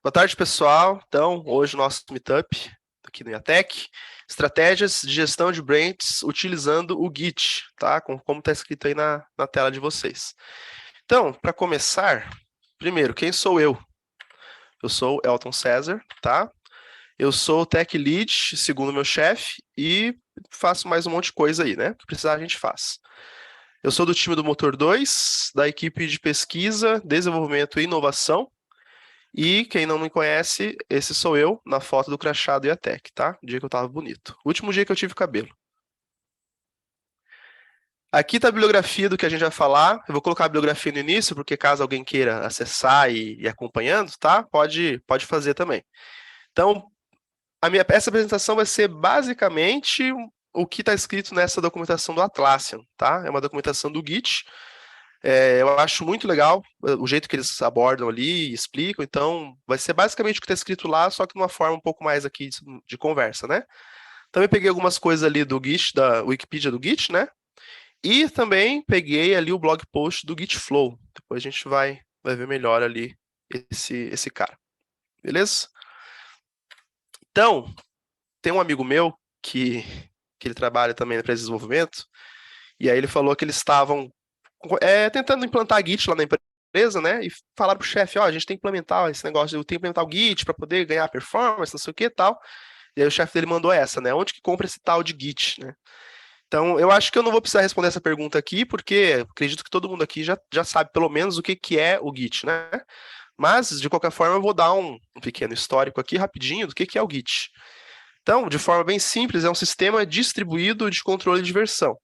Boa tarde, pessoal. Então, hoje o nosso meetup aqui no IATEC, estratégias de gestão de brands utilizando o Git, tá? Como está escrito aí na tela de vocês. Então, para começar, primeiro, quem sou eu? Eu sou o Elton César, tá? Eu sou o Tech Lead, segundo meu chefe, e faço mais um monte de coisa aí, né? O que precisar a gente faz. Eu sou do time do Motor 2, da equipe de pesquisa, desenvolvimento e inovação. E quem não me conhece, esse sou eu, na foto do crachá do IATEC, tá? O dia que eu tava bonito. Último dia que eu tive cabelo. Aqui tá a bibliografia do que a gente vai falar. Eu vou colocar a bibliografia no início, porque caso alguém queira acessar e ir acompanhando, tá? Pode fazer também. Então, essa apresentação vai ser basicamente o que está escrito nessa documentação do Atlassian, tá? É uma documentação do Git. Eu acho muito legal o jeito que eles abordam ali e explicam, então vai ser basicamente o que está escrito lá, só que de uma forma um pouco mais aqui de conversa, né? Também peguei algumas coisas ali do Git, da Wikipedia do Git, né? E também peguei ali o blog post do Gitflow. Depois a gente vai ver melhor ali esse cara. Beleza? Então, tem um amigo meu que ele trabalha também na empresa de desenvolvimento, e aí ele falou que eles estavam tentando implantar Git lá na empresa, né? E falaram pro chefe, ó, a gente tem que implementar esse negócio, eu tenho que implementar o Git para poder ganhar performance, não sei o que e tal. E aí o chefe dele mandou essa, né? Onde que compra esse tal de Git, né? Então, eu acho que eu não vou precisar responder essa pergunta aqui, porque acredito que todo mundo aqui já sabe pelo menos o que é o Git, né? Mas, de qualquer forma, eu vou dar um pequeno histórico aqui, rapidinho, do que é o Git. Então, de forma bem simples, é um sistema distribuído de controle de versão.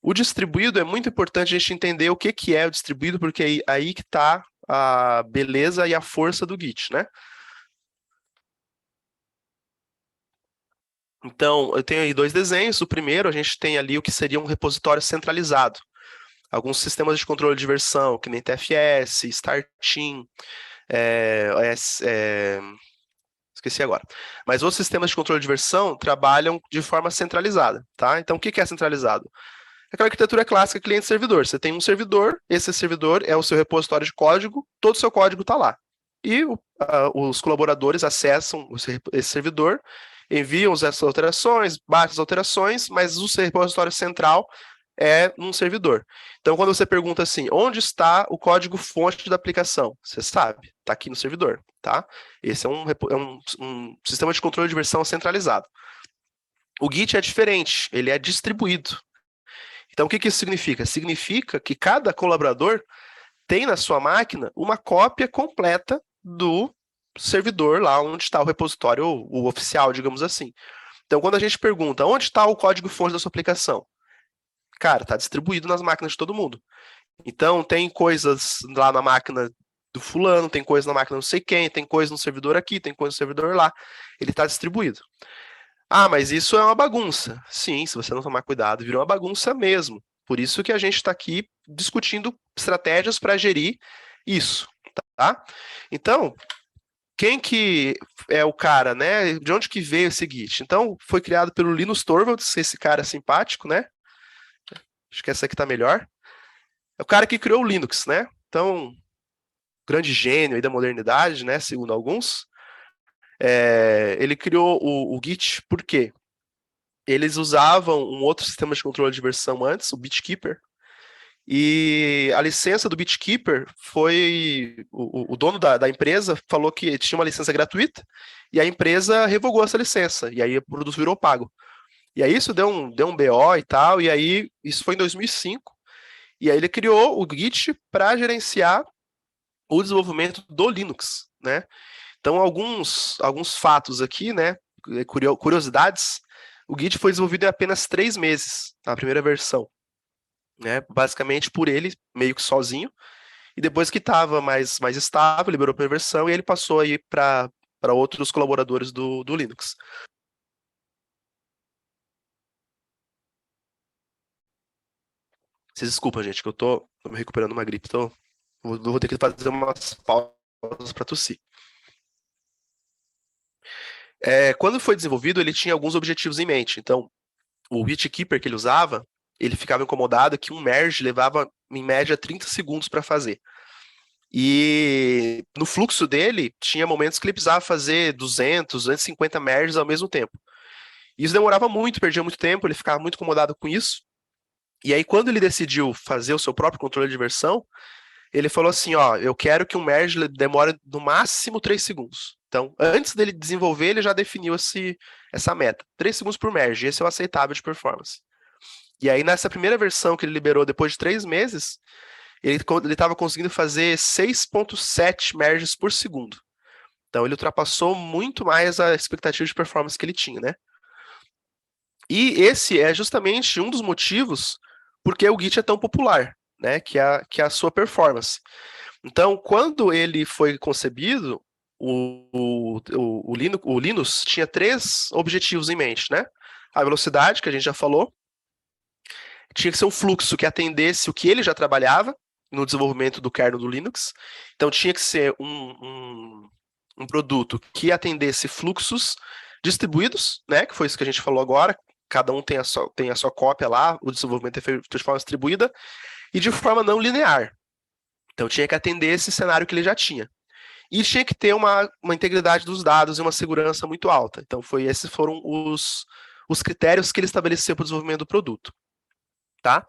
O distribuído é muito importante a gente entender o que é o distribuído, porque aí que está a beleza e a força do Git, né? Então, eu tenho aí dois desenhos. O primeiro, a gente tem ali o que seria um repositório centralizado. Alguns sistemas de controle de versão, que nem TFS, Starteam, esqueci agora. Mas outros sistemas de controle de versão trabalham de forma centralizada, tá? Então, o que é centralizado? Aquela arquitetura clássica cliente-servidor. Você tem um servidor, esse servidor é o seu repositório de código, todo o seu código está lá. E os colaboradores acessam esse servidor, enviam essas alterações, batem as alterações, mas o seu repositório central é num servidor. Então, quando você pergunta assim, onde está o código-fonte da aplicação? Você sabe, está aqui no servidor, tá? Esse é um sistema de controle de versão centralizado. O Git é diferente, ele é distribuído. Então, o que isso significa? Significa que cada colaborador tem na sua máquina uma cópia completa do servidor lá onde está o repositório, o oficial, digamos assim. Então, quando a gente pergunta onde está o código-fonte da sua aplicação, cara, está distribuído nas máquinas de todo mundo. Então, tem coisas lá na máquina do fulano, tem coisa na máquina não sei quem, tem coisa no servidor aqui, tem coisa no servidor lá. Ele está distribuído. Ah, mas isso é uma bagunça. Sim, se você não tomar cuidado, vira uma bagunça mesmo. Por isso que a gente está aqui discutindo estratégias para gerir isso, tá? Então, quem que é o cara, né? De onde que veio esse Git? Então, foi criado pelo Linus Torvalds, esse cara simpático, né? Acho que essa aqui tá melhor. É o cara que criou o Linux, né? Então, grande gênio aí da modernidade, né? Segundo alguns. Ele criou o Git por quê? Eles usavam um outro sistema de controle de versão antes, o BitKeeper, e a licença do BitKeeper foi. O dono da empresa falou que tinha uma licença gratuita, e a empresa revogou essa licença, e aí o produto virou pago. E aí isso deu um BO e tal, e aí isso foi em 2005, e aí ele criou o Git para gerenciar o desenvolvimento do Linux, né? Então, alguns fatos aqui, né? Curiosidades. O Git foi desenvolvido em apenas 3 meses, a primeira versão, né? Basicamente por ele, meio que sozinho. E depois que estava mais estável, liberou a primeira versão e ele passou aí para outros colaboradores do Linux. Vocês desculpam, gente, que eu tô me recuperando uma gripe, então vou ter que fazer umas pausas para tossir. Quando foi desenvolvido, ele tinha alguns objetivos em mente. Então, o BitKeeper que ele usava, ele ficava incomodado que um merge levava, em média, 30 segundos para fazer. E no fluxo dele, tinha momentos que ele precisava fazer 200, 250 merges ao mesmo tempo. E isso demorava muito, perdia muito tempo, ele ficava muito incomodado com isso. E aí, quando ele decidiu fazer o seu próprio controle de versão, ele falou assim, ó, eu quero que um merge demore no máximo 3 segundos. Então, antes dele desenvolver, ele já definiu essa meta. 3 segundos por merge, esse é o aceitável de performance. E aí, nessa primeira versão que ele liberou depois de 3 meses, ele estava conseguindo fazer 6.7 merges por segundo. Então, ele ultrapassou muito mais a expectativa de performance que ele tinha, né? E esse é justamente um dos motivos porque o Git é tão popular, né? Que é a sua performance. Então, quando ele foi concebido, o Linux tinha 3 objetivos em mente, né? A velocidade, que a gente já falou, tinha que ser um fluxo que atendesse o que ele já trabalhava no desenvolvimento do kernel do Linux. Então, tinha que ser um produto que atendesse fluxos distribuídos, né? Que foi isso que a gente falou agora. Cada um tem a sua cópia lá, o desenvolvimento é feito de forma distribuída e de forma não linear. Então, tinha que atender esse cenário que ele já tinha. E tinha que ter uma integridade dos dados e uma segurança muito alta. Então, esses foram os critérios que ele estabeleceu para o desenvolvimento do produto. Tá?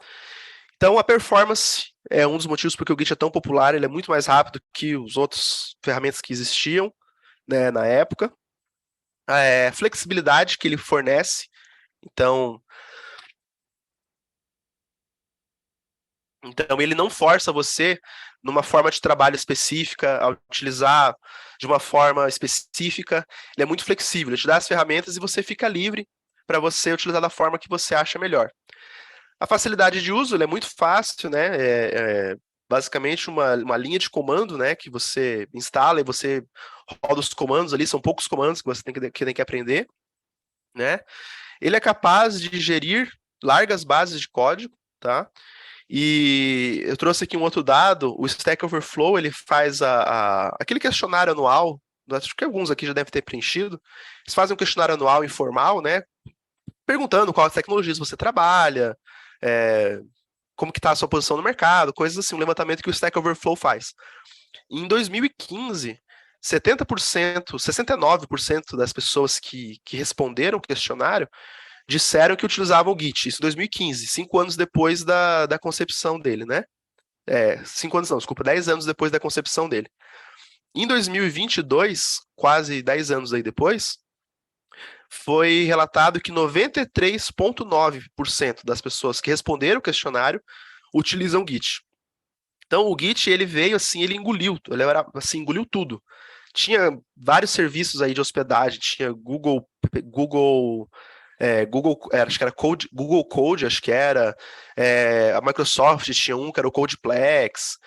Então, a performance é um dos motivos porque o Git é tão popular, ele é muito mais rápido que os outros ferramentas que existiam, né, na época. A flexibilidade que ele fornece. Então, ele não força você numa forma de trabalho específica, a utilizar de uma forma específica. Ele é muito flexível, ele te dá as ferramentas e você fica livre para você utilizar da forma que você acha melhor. A facilidade de uso, ele é muito fácil, né? Basicamente uma linha de comando, né? Que você instala e você roda os comandos ali, são poucos comandos que você tem que aprender, né? Ele é capaz de gerir largas bases de código, tá? E eu trouxe aqui um outro dado, o Stack Overflow, ele faz aquele questionário anual, acho que alguns aqui já devem ter preenchido, eles fazem um questionário anual informal, né, perguntando quais tecnologias você trabalha, como que está a sua posição no mercado, coisas assim, um levantamento que o Stack Overflow faz. Em 2015, 70%, 69% das pessoas que responderam o questionário disseram que utilizavam o Git, isso em 2015, 5 anos depois da concepção dele, né? 5 anos não, desculpa, 10 anos depois da concepção dele. Em 2022, quase 10 anos aí depois, foi relatado que 93,9% das pessoas que responderam o questionário utilizam o Git. Então, o Git, ele veio assim, ele engoliu tudo. Tinha vários serviços aí de hospedagem, tinha Google, acho que era Google Code, acho que era. A Microsoft tinha um que era o Codeplex.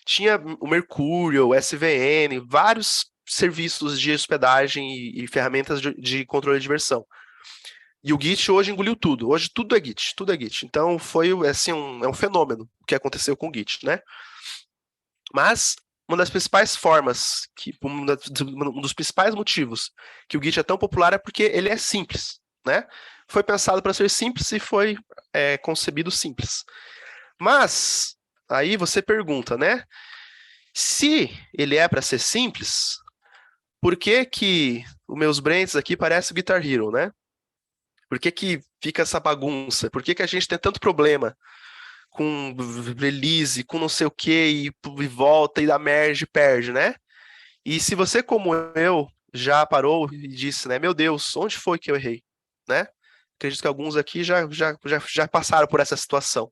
Tinha o Mercurial, o SVN, vários serviços de hospedagem e ferramentas de controle de versão. E o Git hoje engoliu tudo. Hoje tudo é Git, tudo é Git. Então foi assim, é um fenômeno o que aconteceu com o Git, né? Mas uma das principais formas, um dos principais motivos que o Git é tão popular é porque ele é simples, né? Foi pensado para ser simples e foi concebido simples. Mas aí você pergunta, né? Se ele é para ser simples, por que que os meus brands aqui parecem o Guitar Hero, né? Por que que fica essa bagunça? Por que que a gente tem tanto problema com release, com não sei o que, e volta, e dá merge, perde, né? E se você, como eu, já parou e disse, né? Meu Deus, onde foi que eu errei? Né? Acredito que alguns aqui já passaram por essa situação.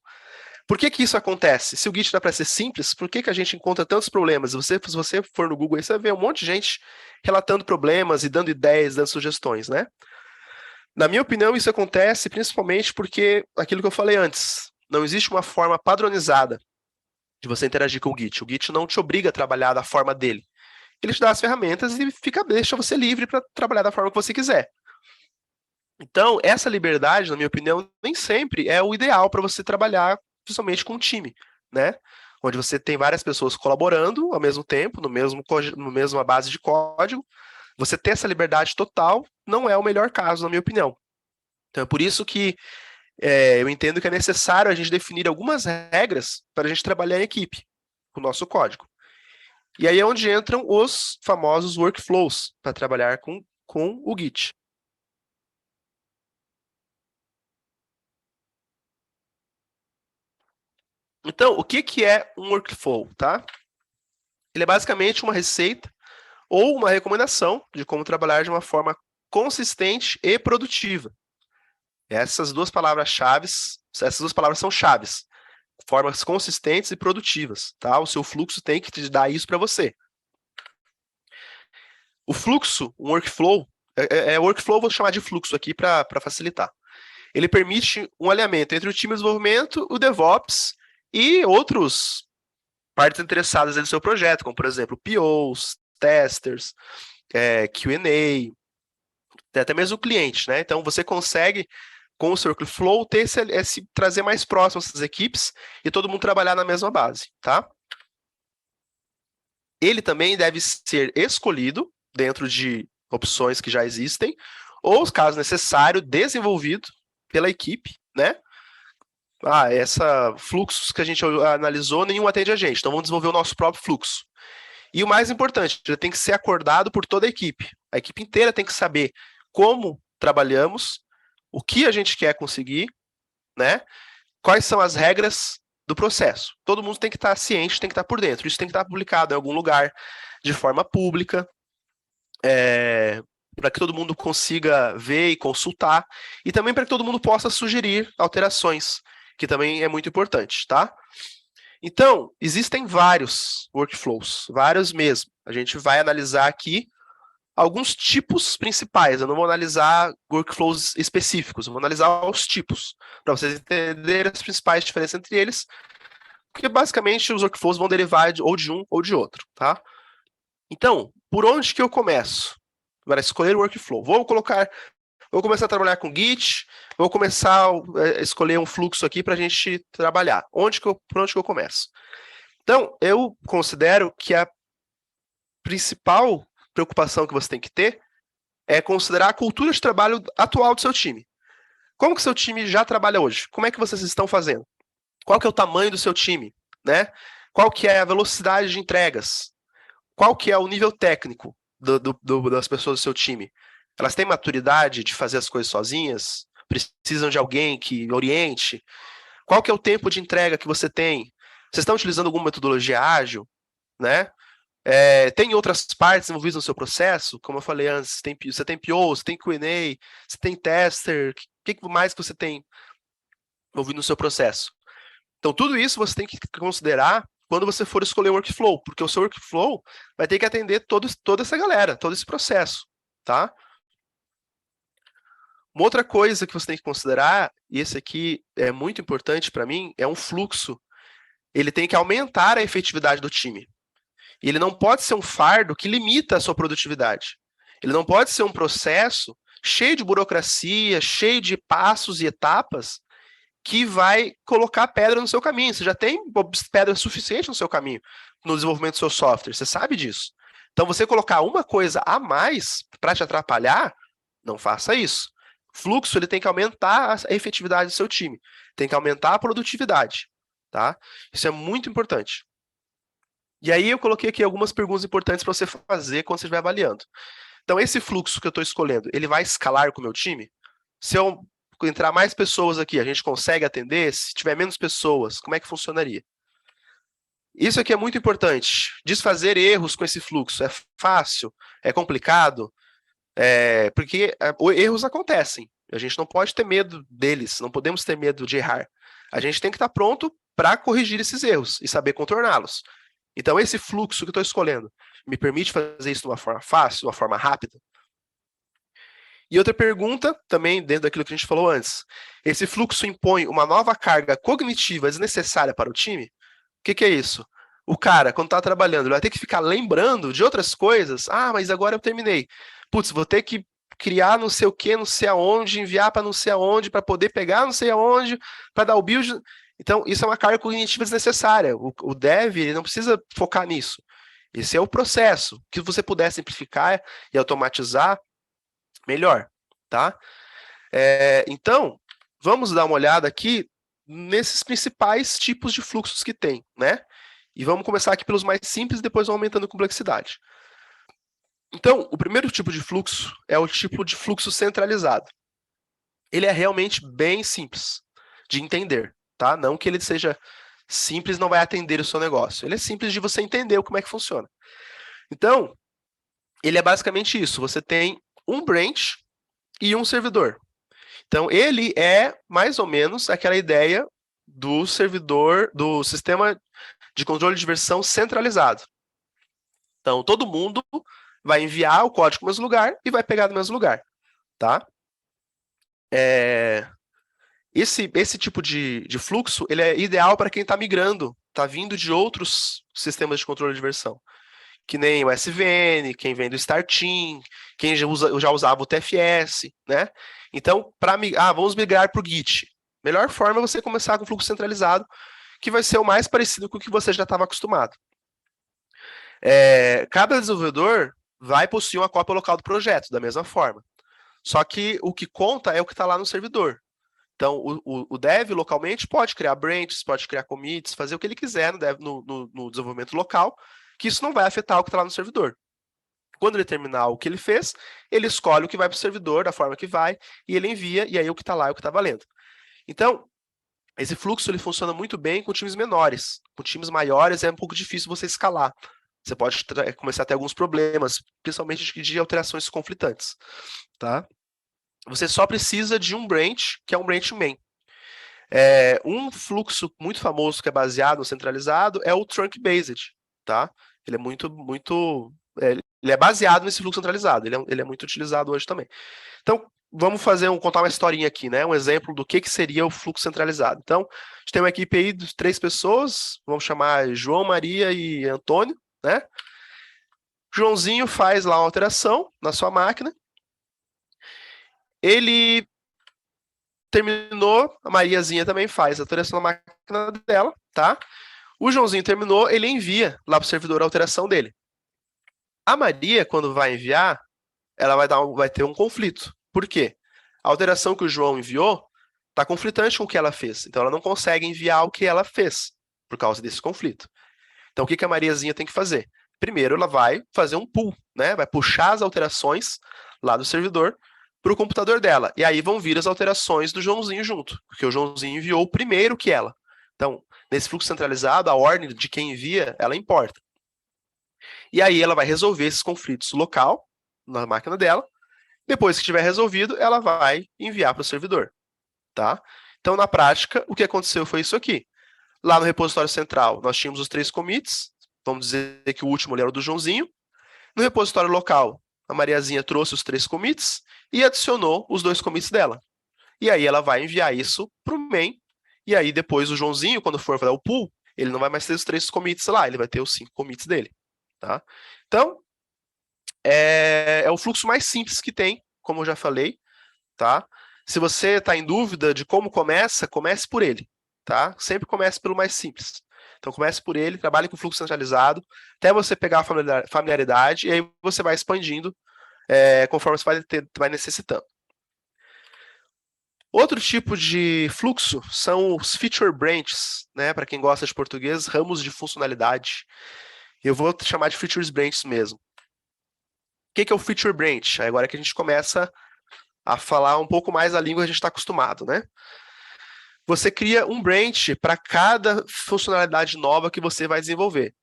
Por que que isso acontece? Se o Git dá para ser simples, por que que a gente encontra tantos problemas? Se você for no Google, aí você vai ver um monte de gente relatando problemas e dando ideias, dando sugestões, né? Na minha opinião, isso acontece principalmente porque, aquilo que eu falei antes, não existe uma forma padronizada de você interagir com o Git. O Git não te obriga a trabalhar da forma dele. Ele te dá as ferramentas e deixa você livre para trabalhar da forma que você quiser. Então, essa liberdade, na minha opinião, nem sempre é o ideal para você trabalhar, principalmente com um time, né? Onde você tem várias pessoas colaborando ao mesmo tempo, no mesma base de código. Você ter essa liberdade total não é o melhor caso, na minha opinião. Então, é por isso que eu entendo que é necessário a gente definir algumas regras para a gente trabalhar em equipe com o nosso código. E aí é onde entram os famosos workflows para trabalhar com o Git. Então, o que, que é um workflow, tá? Ele é basicamente uma receita ou uma recomendação de como trabalhar de uma forma consistente e produtiva. Essas duas palavras-chave, essas duas palavras são chaves. Formas consistentes e produtivas, tá? O seu fluxo tem que te dar isso para você. O fluxo, um workflow, workflow vou chamar de fluxo aqui para facilitar. Ele permite um alinhamento entre o time de desenvolvimento, o DevOps e outros partes interessadas no seu projeto, como por exemplo POs, testers, Q&A, até mesmo o cliente, né? Então você consegue com o seu workflow ter trazer mais próximo essas equipes e todo mundo trabalhar na mesma base, tá? Ele também deve ser escolhido dentro de opções que já existem, ou, caso necessário, desenvolvido pela equipe, né? Fluxos que a gente analisou, nenhum atende a gente, então vamos desenvolver o nosso próprio fluxo. E o mais importante, ele tem que ser acordado por toda a equipe. A equipe inteira tem que saber como trabalhamos, o que a gente quer conseguir, né? Quais são as regras do processo. Todo mundo tem que estar ciente, tem que estar por dentro. Isso tem que estar publicado em algum lugar, de forma pública, para que todo mundo consiga ver e consultar, e também para que todo mundo possa sugerir alterações, que também é muito importante, tá? Então, existem vários workflows, vários mesmo. A gente vai analisar aqui alguns tipos principais. Eu não vou analisar workflows específicos, eu vou analisar os tipos, para vocês entenderem as principais diferenças entre eles, porque basicamente os workflows vão derivar ou de um ou de outro, tá? Então, por onde que eu começo? Para escolher o workflow. Vou começar a trabalhar com Git, vou começar a escolher um fluxo aqui para a gente trabalhar. Por onde que eu começo? Então, eu considero que a principal preocupação que você tem que ter é considerar a cultura de trabalho atual do seu time. Como que seu time já trabalha hoje? Como é que vocês estão fazendo? Qual que é o tamanho do seu time? Né? Qual que é a velocidade de entregas? Qual que é o nível técnico das pessoas do seu time? Elas têm maturidade de fazer as coisas sozinhas? Precisam de alguém que oriente? Qual que é o tempo de entrega que você tem? Vocês estão utilizando alguma metodologia ágil? Né? Tem outras partes envolvidas no seu processo? Como eu falei antes, você tem PO, você tem Q&A, você tem tester, o que mais que você tem envolvido no seu processo? Então, tudo isso você tem que considerar quando você for escolher o workflow, porque o seu workflow vai ter que atender toda essa galera, todo esse processo, tá? Uma outra coisa que você tem que considerar, e esse aqui é muito importante para mim, é um fluxo. Ele tem que aumentar a efetividade do time. E ele não pode ser um fardo que limita a sua produtividade. Ele não pode ser um processo cheio de burocracia, cheio de passos e etapas, que vai colocar pedra no seu caminho. Você já tem pedra suficiente no seu caminho no desenvolvimento do seu software, você sabe disso. Então, você colocar uma coisa a mais para te atrapalhar, não faça isso. Fluxo ele tem que aumentar a efetividade do seu time, tem que aumentar a produtividade, tá? Isso é muito importante. E aí eu coloquei aqui algumas perguntas importantes para você fazer quando você estiver avaliando. Então, esse fluxo que eu estou escolhendo, ele vai escalar com o meu time? Se eu entrar mais pessoas aqui, a gente consegue atender? Se tiver menos pessoas, como é que funcionaria? Isso aqui é muito importante. Desfazer erros com esse fluxo é fácil? É complicado? Porque erros acontecem. A gente não pode ter medo deles, não podemos ter medo de errar. A gente tem que estar pronto para corrigir esses erros e saber contorná-los. Então, esse fluxo que eu estou escolhendo me permite fazer isso de uma forma fácil, de uma forma rápida? E outra pergunta, também dentro daquilo que a gente falou antes, esse fluxo impõe uma nova carga cognitiva desnecessária para o time? O que é isso? O cara, quando está trabalhando, ele vai ter que ficar lembrando de outras coisas. Ah, mas agora eu terminei. Putz, vou ter que criar não sei o que, não sei aonde, enviar para não sei aonde, para poder pegar não sei aonde, para dar o build. Então, isso é uma carga cognitiva desnecessária. O dev ele não precisa focar nisso. Esse é o processo. O que você puder simplificar e automatizar, melhor, tá? Então, vamos dar uma olhada aqui nesses principais tipos de fluxos que tem, né? E vamos começar aqui pelos mais simples e depois vamos aumentando a complexidade. Então, o primeiro tipo de fluxo é o tipo de fluxo centralizado. Ele é realmente bem simples de entender, tá? Não que ele seja simples, não vai atender o seu negócio. Ele é simples de você entender como é que funciona. Então, ele é basicamente isso. Você tem um branch e um servidor. Então, ele é mais ou menos aquela ideia do servidor, do sistema de controle de versão centralizado. Então, todo mundo vai enviar o código para o mesmo lugar e vai pegar do mesmo lugar, tá? Esse tipo de fluxo, ele é ideal para quem está migrando, está vindo de outros sistemas de controle de versão, que nem o SVN, quem vem do StarTeam, quem já usava o TFS, né? Então, vamos migrar para o Git. Melhor forma é você começar com fluxo centralizado, que vai ser o mais parecido com o que você já estava acostumado. Cada desenvolvedor vai possuir uma cópia local do projeto, da mesma forma. Só que o que conta é o que está lá no servidor. Então, o dev localmente pode criar branches, pode criar commits, fazer o que ele quiser no desenvolvimento local, que isso não vai afetar o que está lá no servidor. Quando ele terminar o que ele fez, ele escolhe o que vai para o servidor, da forma que vai, e ele envia, e aí o que está lá é o que está valendo. Então, esse fluxo ele funciona muito bem com times menores. Com times maiores é um pouco difícil você escalar. Você pode começar a ter alguns problemas, principalmente de alterações conflitantes, tá? Você só precisa de um branch, que é um branch main. Um fluxo muito famoso que é baseado no centralizado é o trunk-based, tá? Ele é ele é baseado nesse fluxo centralizado, ele é muito utilizado hoje também. Então, vamos contar uma historinha aqui, né? Um exemplo do que seria o fluxo centralizado. Então, a gente tem uma equipe aí de 3 pessoas, vamos chamar João, Maria e Antônio, né? Joãozinho faz lá uma alteração na sua máquina. Ele terminou, a Mariazinha também faz a alteração na máquina dela, tá? O Joãozinho terminou, ele envia lá para o servidor a alteração dele. A Maria, quando vai enviar, ela vai ter um conflito. Por quê? A alteração que o João enviou está conflitante com o que ela fez. Então, ela não consegue enviar o que ela fez por causa desse conflito. Então, o que a Mariazinha tem que fazer? Primeiro, ela vai fazer um pull, né? Vai puxar as alterações lá do servidor para o computador dela. E aí vão vir as alterações do Joãozinho junto, porque o Joãozinho enviou primeiro que ela. Então, nesse fluxo centralizado, a ordem de quem envia, ela importa. E aí ela vai resolver esses conflitos local, na máquina dela. Depois que tiver resolvido, ela vai enviar para o servidor, tá? Então, na prática, o que aconteceu foi isso aqui. Lá no repositório central, nós tínhamos os 3 commits, vamos dizer que o último ali era o do Joãozinho. No repositório local, a Mariazinha trouxe os 3 commits e adicionou os 2 commits dela. E aí ela vai enviar isso para o main, e aí depois o Joãozinho, quando for fazer o pull, ele não vai mais ter os 3 commits lá, ele vai ter os 5 commits dele. Tá? Então, é o fluxo mais simples que tem, como eu já falei. Tá? Se você está em dúvida de como começa, comece por ele. Tá? Sempre comece pelo mais simples. Então, comece por ele, trabalhe com fluxo centralizado, até você pegar a familiaridade, e aí você vai expandindo conforme você vai necessitando. Outro tipo de fluxo são os feature branches, né? Para quem gosta de português, ramos de funcionalidade. Eu vou chamar de features branches mesmo. O que é o feature branch? Agora que a gente começa a falar um pouco mais a língua que a gente está acostumado, né? Você cria um branch para cada funcionalidade nova que você vai desenvolver.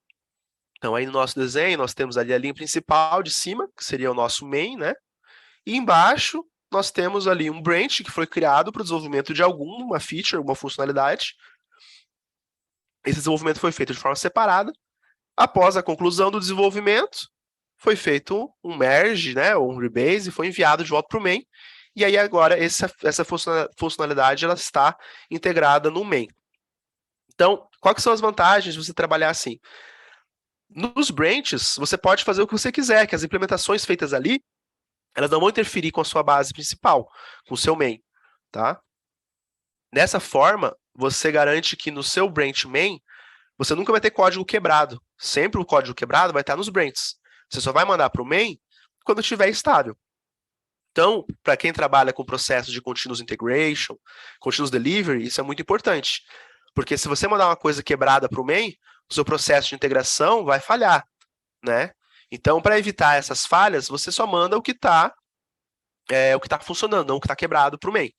Então, aí no nosso desenho, nós temos ali a linha principal de cima, que seria o nosso main, né? E embaixo, nós temos ali um branch que foi criado para o desenvolvimento de alguma feature, alguma funcionalidade. Esse desenvolvimento foi feito de forma separada. Após a conclusão do desenvolvimento, foi feito um merge, né, ou um rebase, e foi enviado de volta para o main. E aí agora essa funcionalidade ela está integrada no main. Então, quais são as vantagens de você trabalhar assim? Nos branches, você pode fazer o que você quiser, que as implementações feitas ali, elas não vão interferir com a sua base principal, com o seu main, tá? Dessa forma, você garante que no seu branch main, você nunca vai ter código quebrado. Sempre o código quebrado vai estar nos branches. Você só vai mandar para o main quando estiver estável. Então, para quem trabalha com processo de continuous integration, continuous delivery, isso é muito importante. Porque se você mandar uma coisa quebrada para o main, o seu processo de integração vai falhar, né? Então, para evitar essas falhas, você só manda o que está funcionando, não o que está quebrado para o main.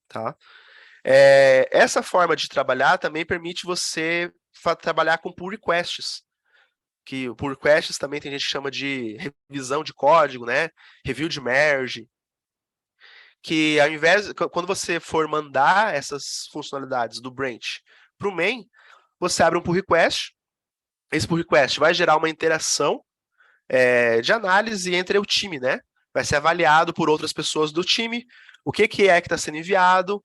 Tá? Essa forma de trabalhar também permite você trabalhar com pull requests, que o pull requests também tem gente que chama de revisão de código, né? Review de merge, que ao invés, quando você for mandar essas funcionalidades do branch para o main, você abre um pull request, esse pull request vai gerar uma interação de análise entre o time, né? Vai ser avaliado por outras pessoas do time, o que é que está sendo enviado,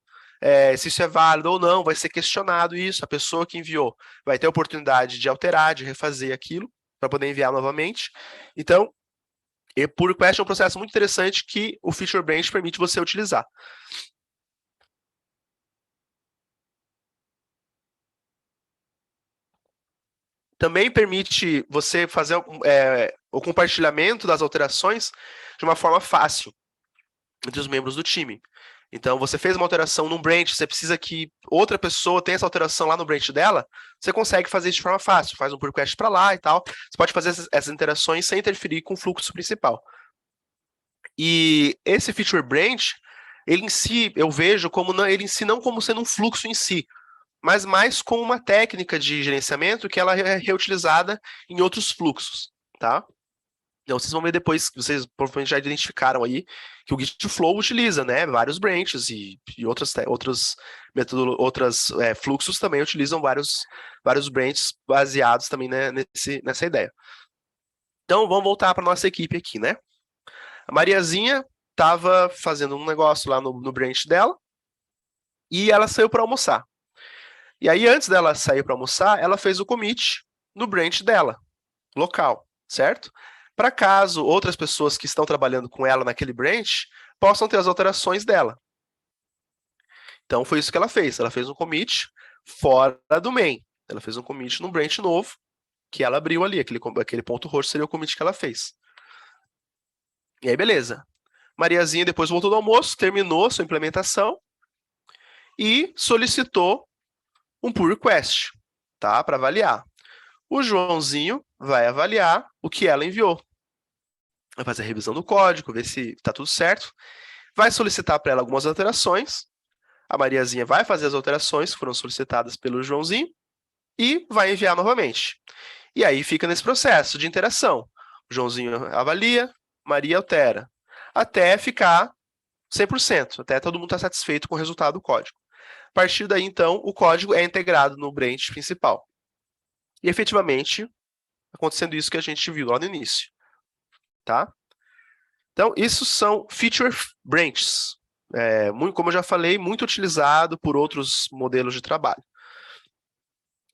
se isso é válido ou não, vai ser questionado isso, a pessoa que enviou vai ter a oportunidade de alterar, de refazer aquilo, para poder enviar novamente. Então, pull request é um processo muito interessante que o Feature Branch permite você utilizar. Também permite você fazer o compartilhamento das alterações de uma forma fácil entre os membros do time. Então, você fez uma alteração num branch, você precisa que outra pessoa tenha essa alteração lá no branch dela, você consegue fazer isso de forma fácil, faz um pull request para lá e tal. Você pode fazer essas interações sem interferir com o fluxo principal. E esse feature branch, ele em si, eu vejo como ele em si não como sendo um fluxo em si, mas mais como uma técnica de gerenciamento que ela é reutilizada em outros fluxos, tá? Então, vocês vão ver depois, vocês provavelmente já identificaram aí, que o Git Flow utiliza, né, vários branches e outros fluxos também utilizam vários branches baseados também, né, nessa ideia. Então, vamos voltar para nossa equipe aqui, né? A Mariazinha estava fazendo um negócio lá no branch dela e ela saiu para almoçar. E aí, antes dela sair para almoçar, ela fez o commit no branch dela, local, certo? Para caso outras pessoas que estão trabalhando com ela naquele branch possam ter as alterações dela. Então, foi isso que ela fez. Ela fez um commit fora do main. Ela fez um commit num branch novo, que ela abriu ali. Aquele ponto roxo seria o commit que ela fez. E aí, beleza. Mariazinha depois voltou do almoço, terminou sua implementação e solicitou um pull request, tá? Para avaliar. O Joãozinho vai avaliar o que ela enviou. Vai fazer a revisão do código, ver se está tudo certo. Vai solicitar para ela algumas alterações. A Mariazinha vai fazer as alterações que foram solicitadas pelo Joãozinho e vai enviar novamente. E aí fica nesse processo de interação. O Joãozinho avalia, Maria altera, até ficar 100%, até todo mundo estar satisfeito com o resultado do código. A partir daí, então, o código é integrado no branch principal. E, efetivamente, acontecendo isso que a gente viu lá no início. Tá? Então, isso são feature branches. Como eu já falei, muito utilizado por outros modelos de trabalho.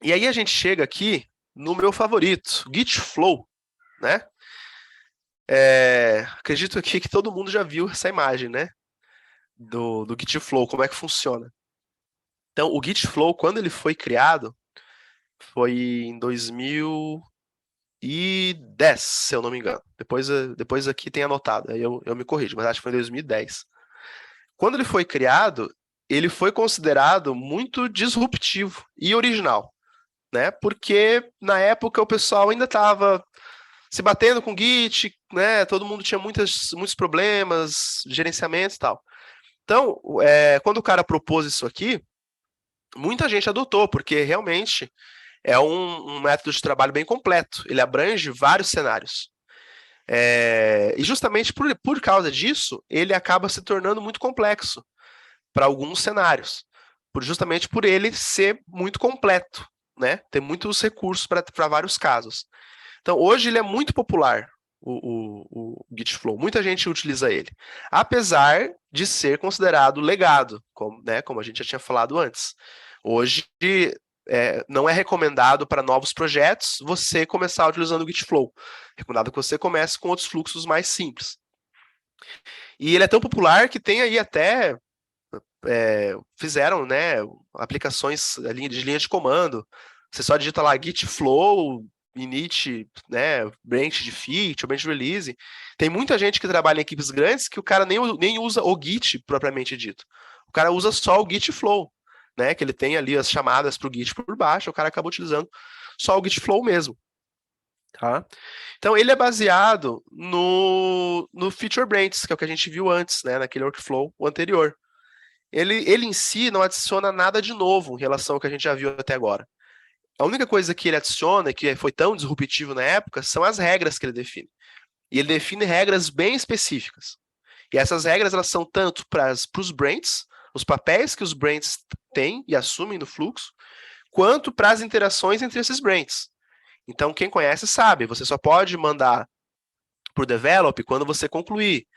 E aí a gente chega aqui no meu favorito, Git Flow, né? Acredito aqui que todo mundo já viu essa imagem, né? Do Git Flow, como é que funciona. Então, o Git Flow, quando ele foi criado, foi em 2010, se eu não me engano. Depois aqui tem anotado, aí eu me corrijo, mas acho que foi em 2010. Quando ele foi criado, ele foi considerado muito disruptivo e original, né? Porque na época o pessoal ainda estava se batendo com Git, né? Todo mundo tinha muitos problemas, gerenciamento e tal. Então, quando o cara propôs isso aqui, muita gente adotou, porque realmente é um método de trabalho bem completo. Ele abrange vários cenários. E justamente por causa disso, ele acaba se tornando muito complexo para alguns cenários. Justamente por ele ser muito completo, né? Ter muitos recursos para vários casos. Então, hoje ele é muito popular, o Git Flow. Muita gente utiliza ele. Apesar de ser considerado legado, como a gente já tinha falado antes. Hoje, não é recomendado para novos projetos você começar utilizando o Git Flow. É recomendado que você comece com outros fluxos mais simples. E ele é tão popular que tem aí até fizeram, né, aplicações de linha de comando. Você só digita lá Git Flow, init, né, branch de feature, branch release. Tem muita gente que trabalha em equipes grandes que o cara nem usa o Git propriamente dito. O cara usa só o Git Flow, né, que ele tem ali as chamadas para o Git por baixo, o cara acaba utilizando só o Git Flow mesmo. Tá? Então, ele é baseado no Feature Branches, que é o que a gente viu antes, né, naquele workflow anterior. Ele em si não adiciona nada de novo em relação ao que a gente já viu até agora. A única coisa que ele adiciona, que foi tão disruptivo na época, são as regras que ele define. E ele define regras bem específicas. E essas regras elas são tanto para os branches, os papéis que os branches têm e assumem no fluxo, quanto para as interações entre esses branches. Então, quem conhece sabe, você só pode mandar para o develop quando você concluir.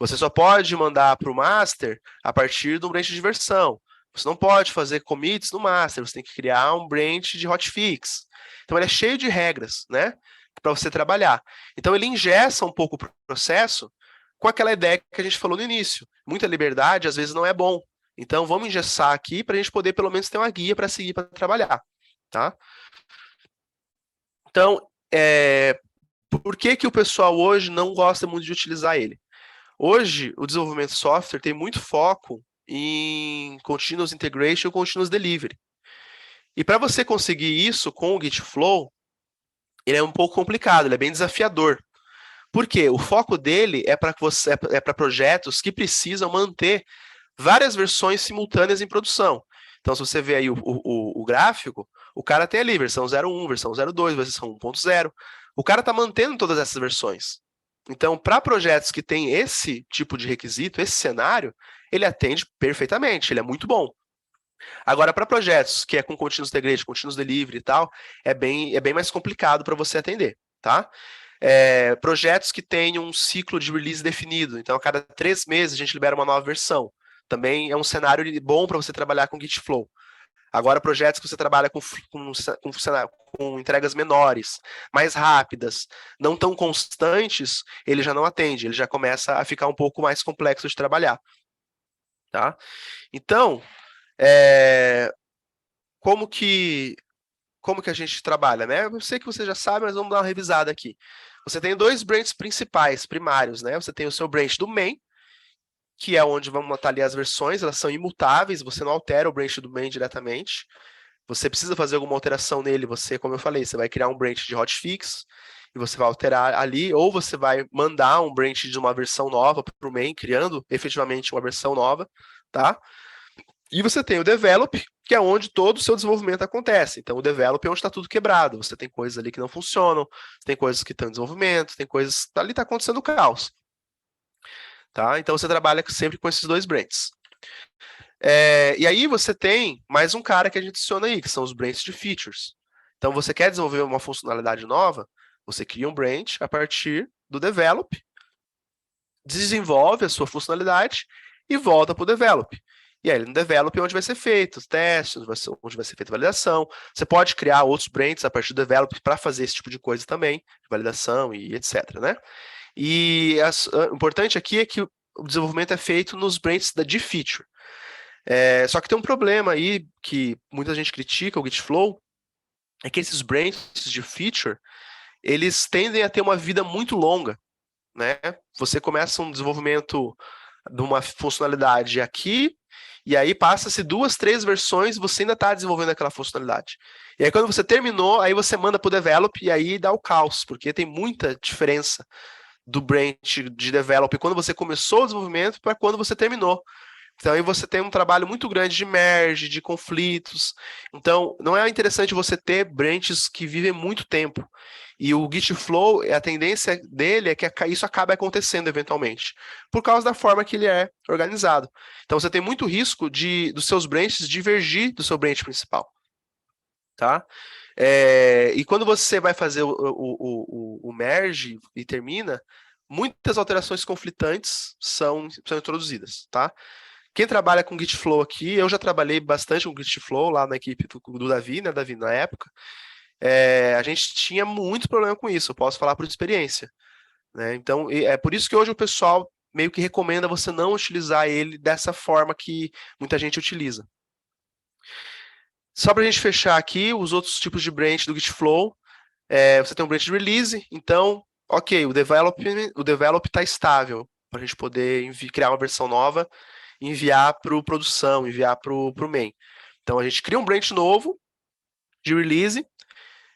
Você só pode mandar para o master a partir de um branch de versão. Você não pode fazer commits no master, você tem que criar um branch de hotfix. Então, ele é cheio de regras, né? Para você trabalhar. Então, ele engessa um pouco o processo com aquela ideia que a gente falou no início. Muita liberdade, às vezes, não é bom. Então, vamos engessar aqui para a gente poder, pelo menos, ter uma guia para seguir para trabalhar. Tá? Então, por que o pessoal hoje não gosta muito de utilizar ele? Hoje, o desenvolvimento de software tem muito foco em Continuous Integration e Continuous Delivery. E para você conseguir isso com o Git Flow, ele é um pouco complicado, ele é bem desafiador. Por quê? O foco dele é para projetos que precisam manter várias versões simultâneas em produção. Então, se você vê aí o gráfico, o cara tem ali versão 0.1, versão 0.2, versão 1.0. O cara está mantendo todas essas versões. Então, para projetos que têm esse tipo de requisito, esse cenário, ele atende perfeitamente, ele é muito bom. Agora, para projetos que é com Continuous Integration, Continuous Delivery e tal, é bem mais complicado para você atender, tá? Projetos que têm um ciclo de release definido, então a cada 3 meses a gente libera uma nova versão. Também é um cenário bom para você trabalhar com Git Flow. Agora, projetos que você trabalha com entregas menores, mais rápidas, não tão constantes, ele já não atende, ele já começa a ficar um pouco mais complexo de trabalhar. Tá? Então, como que a gente trabalha, né? Eu sei que você já sabe, mas vamos dar uma revisada aqui. Você tem 2 branches principais, primários, né? Você tem o seu branch do main, que é onde vamos botar ali as versões, elas são imutáveis, você não altera o branch do main diretamente. Você precisa fazer alguma alteração nele, você, como eu falei, você vai criar um branch de hotfix, e você vai alterar ali, ou você vai mandar um branch de uma versão nova para o main, criando efetivamente uma versão nova, tá? E você tem o develop, que é onde todo o seu desenvolvimento acontece. Então, o develop é onde está tudo quebrado. Você tem coisas ali que não funcionam, tem coisas que estão em desenvolvimento, tem coisas ali está acontecendo caos. Tá? Então, você trabalha sempre com esses 2 branches. E aí você tem mais um cara que a gente adiciona aí, que são os branches de features. Então, você quer desenvolver uma funcionalidade nova, você cria um branch a partir do develop, desenvolve a sua funcionalidade e volta para o develop. E aí, no develop é onde vai ser feito os testes, onde vai ser feita a validação. Você pode criar outros branches a partir do develop para fazer esse tipo de coisa também, validação e etc. Né? E o importante aqui é que o desenvolvimento é feito nos branches de feature. Só que tem um problema aí que muita gente critica o Git Flow, é que esses branches de feature, eles tendem a ter uma vida muito longa, né? Você começa um desenvolvimento de uma funcionalidade aqui, e aí passa-se 2, 3 versões e você ainda está desenvolvendo aquela funcionalidade. E aí quando você terminou, aí você manda para o develop e aí dá o caos, porque tem muita diferença do branch de develop quando você começou o desenvolvimento para quando você terminou. Então aí você tem um trabalho muito grande de merge, de conflitos. Então não é interessante você ter branches que vivem muito tempo. E o Git Flow, a tendência dele é que isso acabe acontecendo eventualmente, por causa da forma que ele é organizado. Então você tem muito risco dos seus branches divergir do seu branch principal. Tá? E quando você vai fazer o merge e termina, muitas alterações conflitantes são introduzidas. Tá? Quem trabalha com Git Flow aqui, eu já trabalhei bastante com Git Flow lá na equipe do Davi, né, Davi, na época. A gente tinha muito problema com isso, eu posso falar por experiência. Né? Então, é por isso que hoje o pessoal meio que recomenda você não utilizar ele dessa forma que muita gente utiliza. Só para a gente fechar aqui, os outros tipos de branch do Git Flow, você tem um branch de release, então, ok, o develop está estável, para a gente poder criar uma versão nova, enviar para produção, enviar para o main. Então, a gente cria um branch novo de release,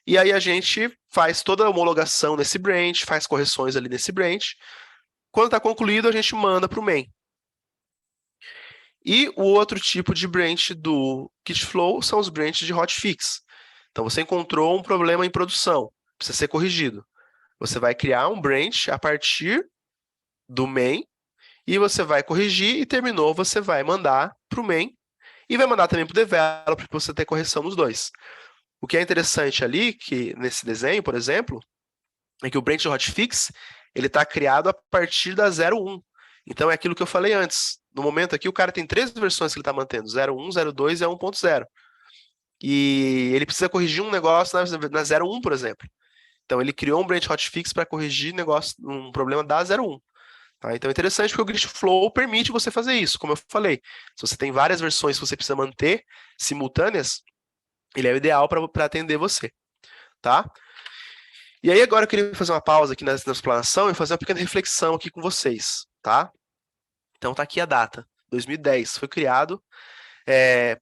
e aí a gente faz toda a homologação nesse branch, faz correções ali nesse branch. Quando está concluído, a gente manda para o main. E o outro tipo de branch do Gitflow são os branches de hotfix. Então, você encontrou um problema em produção, precisa ser corrigido. Você vai criar um branch a partir do main, e você vai corrigir, e terminou, você vai mandar para o main, e vai mandar também para o developer, para você ter correção nos dois. O que é interessante ali, que nesse desenho, por exemplo, é que o branch de hotfix, ele está criado a partir da 01. Então, é aquilo que eu falei antes. No momento aqui, o cara tem 3 versões que ele está mantendo, 01, 02 e a 1.0. E ele precisa corrigir um negócio na 01, por exemplo. Então, ele criou um branch hotfix para corrigir um problema da 01. Tá? Então, é interessante porque o Gitflow permite você fazer isso, como eu falei. Se você tem várias versões que você precisa manter simultâneas, ele é o ideal para atender você. Tá? E aí, agora eu queria fazer uma pausa aqui na explanação e fazer uma pequena reflexão aqui com vocês. Tá? Então, tá aqui a data, 2010. Foi criado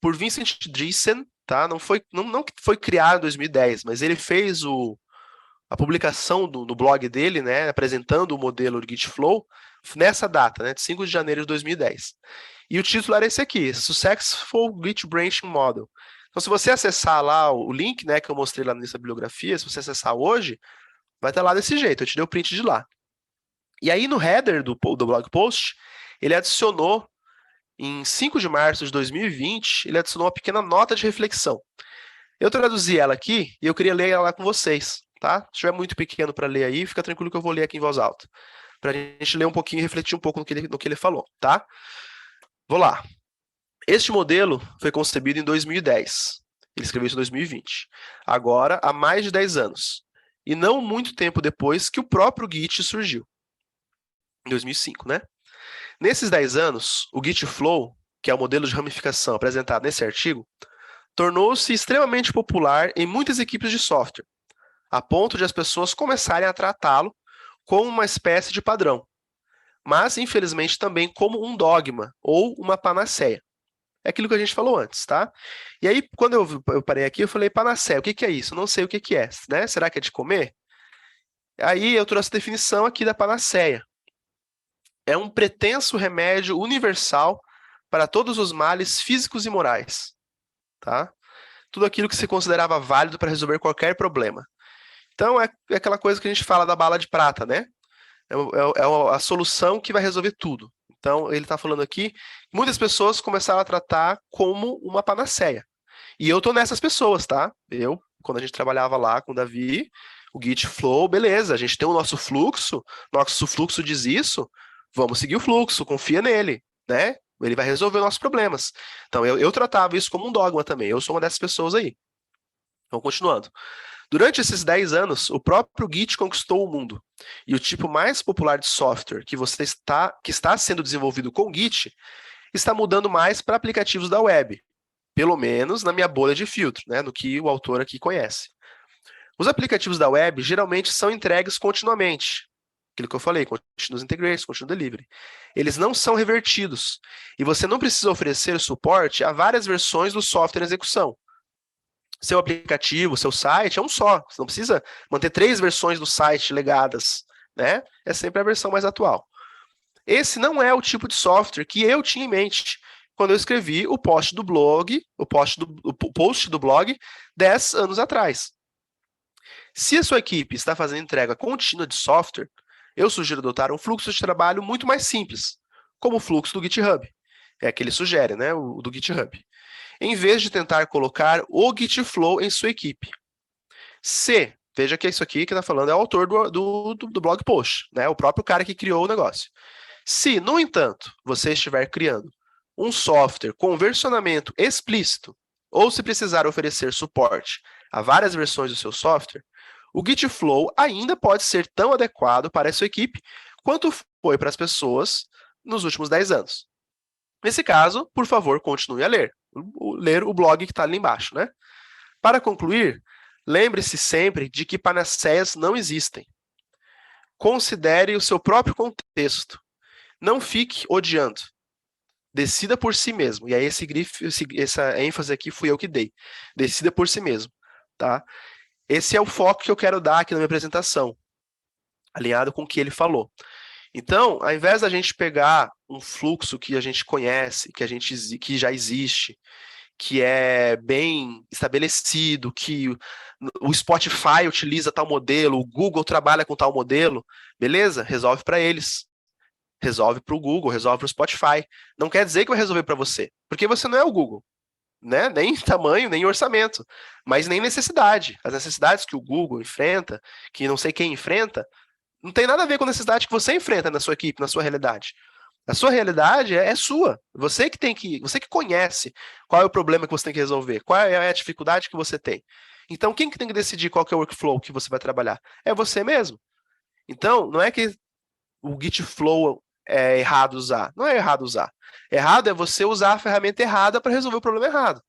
por Vincent Dreesen, tá? Não que foi criado em 2010, mas ele fez a publicação no blog dele, né, apresentando o modelo do Gitflow, nessa data, né, de 5 de janeiro de 2010. E o título era esse aqui, Successful Git Branching Model. Então, se você acessar lá o link, né, que eu mostrei lá nessa bibliografia, se você acessar hoje, vai estar lá desse jeito, eu te dei o print de lá. E aí, no header do blog post, ele adicionou, em 5 de março de 2020, ele adicionou uma pequena nota de reflexão. Eu traduzi ela aqui e eu queria ler ela com vocês, tá? Se estiver muito pequeno para ler aí, fica tranquilo que eu vou ler aqui em voz alta. Para a gente ler um pouquinho e refletir um pouco no que ele falou, tá? Vou lá. Este modelo foi concebido em 2010. Ele escreveu isso em 2020. Agora, há mais de 10 anos. E não muito tempo depois que o próprio Git surgiu. Em 2005, né? Nesses 10 anos, o Gitflow, que é o modelo de ramificação apresentado nesse artigo, tornou-se extremamente popular em muitas equipes de software, a ponto de as pessoas começarem a tratá-lo como uma espécie de padrão, mas, infelizmente, também como um dogma ou uma panaceia. É aquilo que a gente falou antes, tá? E aí, quando eu parei aqui, eu falei, panaceia, o que é isso? Eu não sei o que é, né? Será que é de comer? Aí eu trouxe a definição aqui da panaceia. É um pretenso remédio universal para todos os males físicos e morais, tá? Tudo aquilo que se considerava válido para resolver qualquer problema. Então, é aquela coisa que a gente fala da bala de prata, né? É a solução que vai resolver tudo. Então, ele está falando aqui, muitas pessoas começaram a tratar como uma panaceia. E eu tô nessas pessoas, tá? Quando a gente trabalhava lá com o Davi, o Gitflow, beleza, a gente tem o nosso fluxo diz isso, vamos seguir o fluxo, confia nele, né? Ele vai resolver os nossos problemas. Então, eu tratava isso como um dogma também, eu sou uma dessas pessoas aí. Então, continuando. Durante esses 10 anos, o próprio Git conquistou o mundo. E o tipo mais popular de software que está sendo desenvolvido com o Git está mudando mais para aplicativos da web. Pelo menos na minha bolha de filtro, né, no que o autor aqui conhece. Os aplicativos da web geralmente são entregues continuamente. Aquilo que eu falei, continuous integration, continuous delivery. Eles não são revertidos. E você não precisa oferecer suporte a várias versões do software em execução. Seu aplicativo, seu site é um só. Você não precisa manter 3 versões do site legadas, né? É sempre a versão mais atual. Esse não é o tipo de software que eu tinha em mente quando eu escrevi o post do blog, o post do blog 10 anos atrás. Se a sua equipe está fazendo entrega contínua de software, eu sugiro adotar um fluxo de trabalho muito mais simples, como o fluxo do GitHub. É que ele sugere, né? O do GitHub. Em vez de tentar colocar o Gitflow em sua equipe. Veja que isso aqui que está falando é o autor do blog post, né? O próprio cara que criou o negócio. Se, no entanto, você estiver criando um software com versionamento explícito, ou se precisar oferecer suporte a várias versões do seu software, o Gitflow ainda pode ser tão adequado para a sua equipe quanto foi para as pessoas nos últimos 10 anos. Nesse caso, por favor, continue a ler o blog que está ali embaixo, né? Para concluir, lembre-se sempre de que panaceias não existem. Considere o seu próprio contexto. Não fique odiando. Decida por si mesmo. E aí essa ênfase aqui fui eu que dei. Decida por si mesmo, tá? Esse é o foco que eu quero dar aqui na minha apresentação, alinhado com o que ele falou. Então, ao invés da gente pegar um fluxo que a gente conhece, que já existe, que é bem estabelecido, que o Spotify utiliza tal modelo, o Google trabalha com tal modelo, beleza? Resolve para eles. Resolve para o Google, resolve para o Spotify. Não quer dizer que vai resolver para você, porque você não é o Google, né? Nem tamanho, nem orçamento, mas nem necessidade. As necessidades que o Google enfrenta, que não sei quem enfrenta, não tem nada a ver com a necessidade que você enfrenta na sua equipe, na sua realidade. A sua realidade é sua. Você que conhece qual é o problema que você tem que resolver, qual é a dificuldade que você tem. Então, quem que tem que decidir qual que é o workflow que você vai trabalhar? É você mesmo. Então, não é que o Git Flow é errado usar. Não é errado usar. Errado é você usar a ferramenta errada para resolver o problema errado.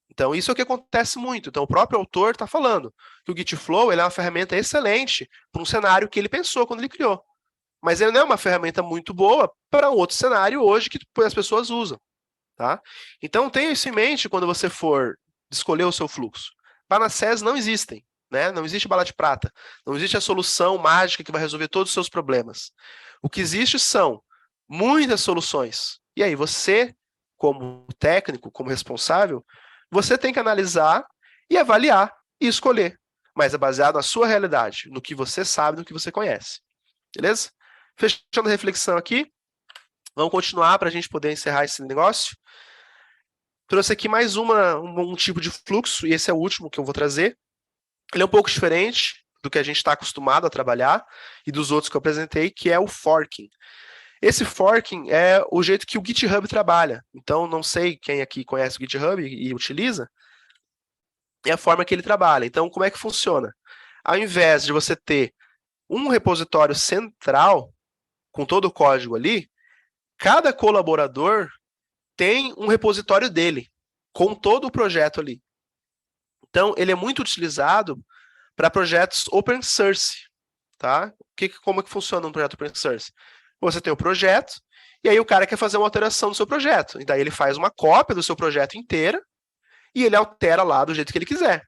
Então, isso é o que acontece muito. Então, o próprio autor está falando que o Git Flow ele é uma ferramenta excelente para um cenário que ele pensou quando ele criou. Mas ele não é uma ferramenta muito boa para um outro cenário hoje que as pessoas usam. Tá? Então, tenha isso em mente quando você for escolher o seu fluxo. Panaceas não existem. Né? Não existe bala de prata. Não existe a solução mágica que vai resolver todos os seus problemas. O que existe são muitas soluções. E aí, você, como técnico, como responsável, você tem que analisar e avaliar e escolher. Mas é baseado na sua realidade, no que você sabe, no que você conhece. Beleza? Fechando a reflexão aqui, vamos continuar para a gente poder encerrar esse negócio. Trouxe aqui mais um tipo de fluxo, e esse é o último que eu vou trazer. Ele é um pouco diferente do que a gente está acostumado a trabalhar e dos outros que eu apresentei, que é o forking. Esse forking é o jeito que o GitHub trabalha. Então, não sei quem aqui conhece o GitHub e utiliza, é a forma que ele trabalha. Então, como é que funciona? Ao invés de você ter um repositório central, com todo o código ali, cada colaborador tem um repositório dele, com todo o projeto ali. Então, ele é muito utilizado para projetos open source. Tá? Como é que funciona um projeto open source? Você tem o projeto, e aí o cara quer fazer uma alteração do seu projeto. E daí ele faz uma cópia do seu projeto inteira, e ele altera lá do jeito que ele quiser.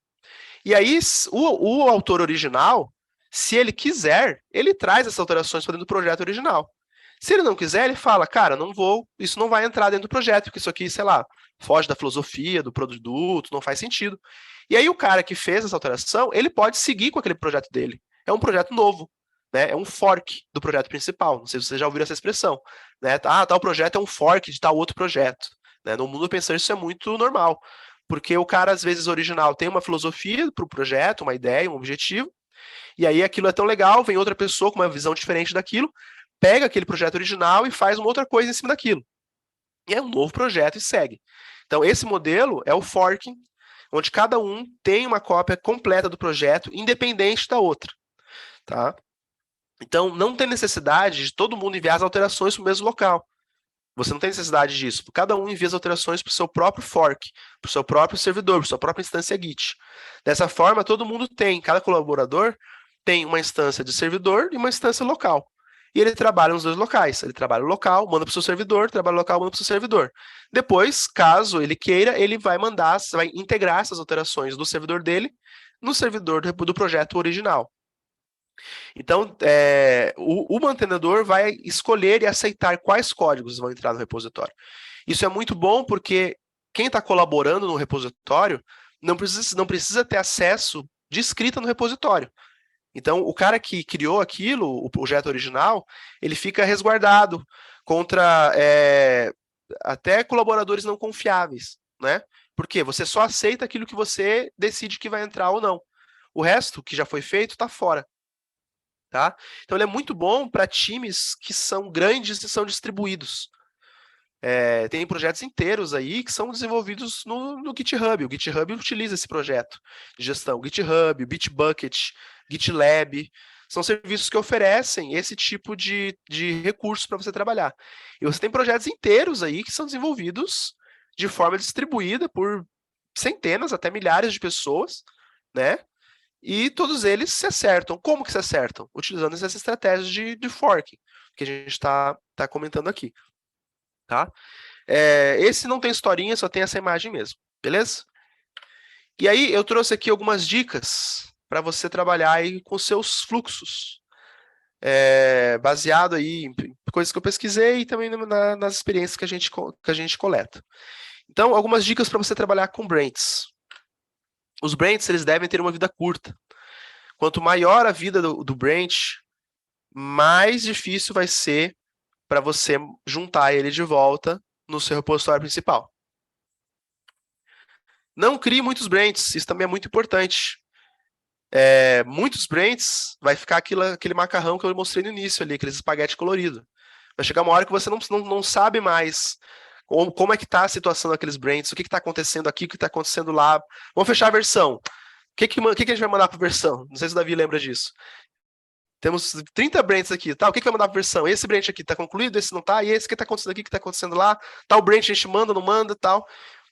E aí, o autor original, se ele quiser, ele traz essas alterações para dentro do projeto original. Se ele não quiser, ele fala, cara, não vou, isso não vai entrar dentro do projeto, porque isso aqui, sei lá, foge da filosofia, do produto, não faz sentido. E aí o cara que fez essa alteração, ele pode seguir com aquele projeto dele. É um projeto novo, né? É um fork do projeto principal. Não sei se vocês já ouviram essa expressão, né? Tal projeto é um fork de tal outro projeto. Né? No mundo open source isso é muito normal, porque o cara, às vezes, original tem uma filosofia para o projeto, uma ideia, um objetivo, e aí aquilo é tão legal, vem outra pessoa com uma visão diferente daquilo, pega aquele projeto original e faz uma outra coisa em cima daquilo. E é um novo projeto e segue. Então, esse modelo é o forking, onde cada um tem uma cópia completa do projeto, independente da outra. Tá? Então, não tem necessidade de todo mundo enviar as alterações para o mesmo local. Você não tem necessidade disso. Cada um envia as alterações para o seu próprio fork, para o seu próprio servidor, para a sua própria instância Git. Dessa forma, todo mundo tem, cada colaborador tem uma instância de servidor e uma instância local. E ele trabalha nos dois locais. Ele trabalha no local, manda para o seu servidor, trabalha no local, manda para o seu servidor. Depois, caso ele queira, ele vai mandar, vai integrar essas alterações do servidor dele no servidor do projeto original. Então, o mantenedor vai escolher e aceitar quais códigos vão entrar no repositório. Isso é muito bom porque quem está colaborando no repositório não precisa ter acesso de escrita no repositório. Então, o cara que criou aquilo, o projeto original, ele fica resguardado contra até colaboradores não confiáveis, né? Porque você só aceita aquilo que você decide que vai entrar ou não. O resto que já foi feito está fora. Tá? Então ele é muito bom para times que são grandes e são distribuídos. Tem projetos inteiros aí que são desenvolvidos no GitHub. O GitHub utiliza esse projeto de gestão. GitHub, Bitbucket, GitLab, são serviços que oferecem esse tipo de recurso para você trabalhar. E você tem projetos inteiros aí que são desenvolvidos de forma distribuída por centenas, até milhares de pessoas, né? E todos eles se acertam. Como que se acertam? Utilizando essas estratégias de forking, que a gente está comentando aqui. Tá? Esse não tem historinha, só tem essa imagem mesmo. Beleza? E aí eu trouxe aqui algumas dicas para você trabalhar aí com seus fluxos, baseado aí em coisas que eu pesquisei e também nas experiências que a gente coleta. Então, algumas dicas para você trabalhar com brands. Os brands, eles devem ter uma vida curta. Quanto maior a vida do brand, mais difícil vai ser para você juntar ele de volta no seu repositório principal. Não crie muitos brands, isso também é muito importante. Muitos brands, vai ficar aquele macarrão que eu mostrei no início ali, aqueles espaguete colorido. Vai chegar uma hora que você não sabe mais como é que está a situação daqueles brands, o que está acontecendo aqui, o que está acontecendo lá. Vamos fechar a versão. O que a gente vai mandar para a versão? Não sei se o Davi lembra disso. Temos 30 brands aqui, tá? O que vai mandar para a versão? Esse brand aqui está concluído, esse não está, e esse que está acontecendo aqui, que está acontecendo lá. Tal brand a gente manda, não manda, tal.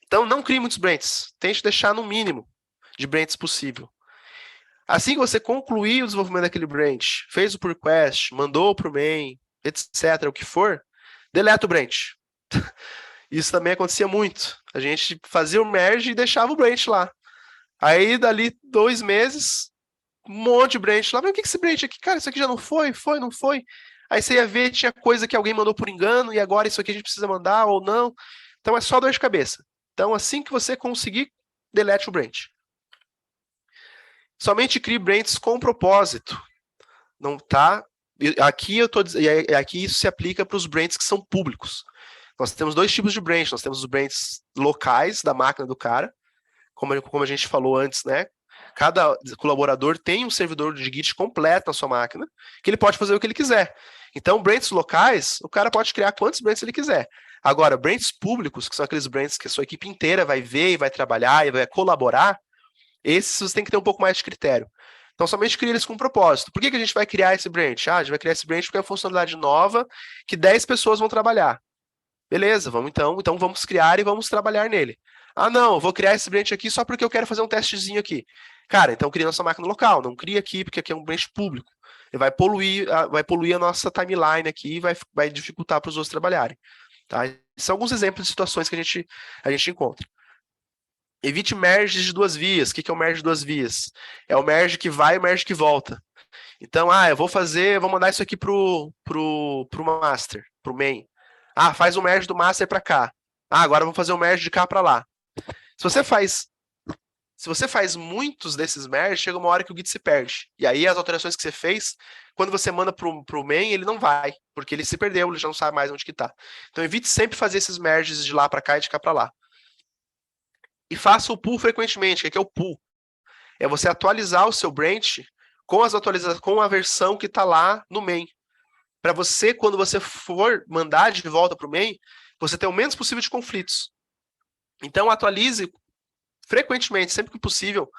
Então, não crie muitos brands. Tente deixar no mínimo de brands possível. Assim que você concluir o desenvolvimento daquele branch, fez o pull request, mandou para o main, etc., o que for, deleta o branch. Isso também acontecia muito. A gente fazia o merge e deixava o branch lá. Aí, dali 2 meses, um monte de branch lá. Mas o que é esse branch aqui? Cara, isso aqui já não foi? Foi, não foi? Aí você ia ver, tinha coisa que alguém mandou por engano, e agora isso aqui a gente precisa mandar ou não. Então, é só dor de cabeça. Então, assim que você conseguir, delete o branch. Somente crie brands com propósito. Não tá? Aqui isso se aplica para os brands que são públicos. Nós temos 2 tipos de brands. Nós temos os brands locais da máquina do cara, como a gente falou antes, né? Cada colaborador tem um servidor de Git completo na sua máquina, que ele pode fazer o que ele quiser. Então, brands locais, o cara pode criar quantos brands ele quiser. Agora, brands públicos, que são aqueles brands que a sua equipe inteira vai ver e vai trabalhar e vai colaborar, esses você tem que ter um pouco mais de critério. Então, somente cria eles com um propósito. Por que a gente vai criar esse branch? A gente vai criar esse branch porque é uma funcionalidade nova que 10 pessoas vão trabalhar. Beleza, vamos então vamos criar e vamos trabalhar nele. Não, vou criar esse branch aqui só porque eu quero fazer um testezinho aqui. Cara, então cria nossa máquina local, não cria aqui, porque aqui é um branch público. Ele vai poluir a nossa timeline aqui e vai dificultar para os outros trabalharem. Tá? São alguns exemplos de situações que a gente encontra. Evite merge de 2 vias. O que é o merge de 2 vias? É o merge que vai e o merge que volta. Então, eu vou mandar isso aqui pro master, pro main. Faz o merge do master para cá. Agora eu vou fazer o merge de cá para lá. Se você faz muitos desses merges, chega uma hora que o Git se perde. E aí as alterações que você fez, quando você manda pro main, ele não vai, porque ele se perdeu, ele já não sabe mais onde que tá. Então evite sempre fazer esses merges de lá para cá e de cá para lá. E faça o pull frequentemente. O que é o pull? É você atualizar o seu branch com a versão que está lá no main. Para você, quando você for mandar de volta para o main, você ter o menos possível de conflitos. Então, atualize frequentemente, sempre que possível.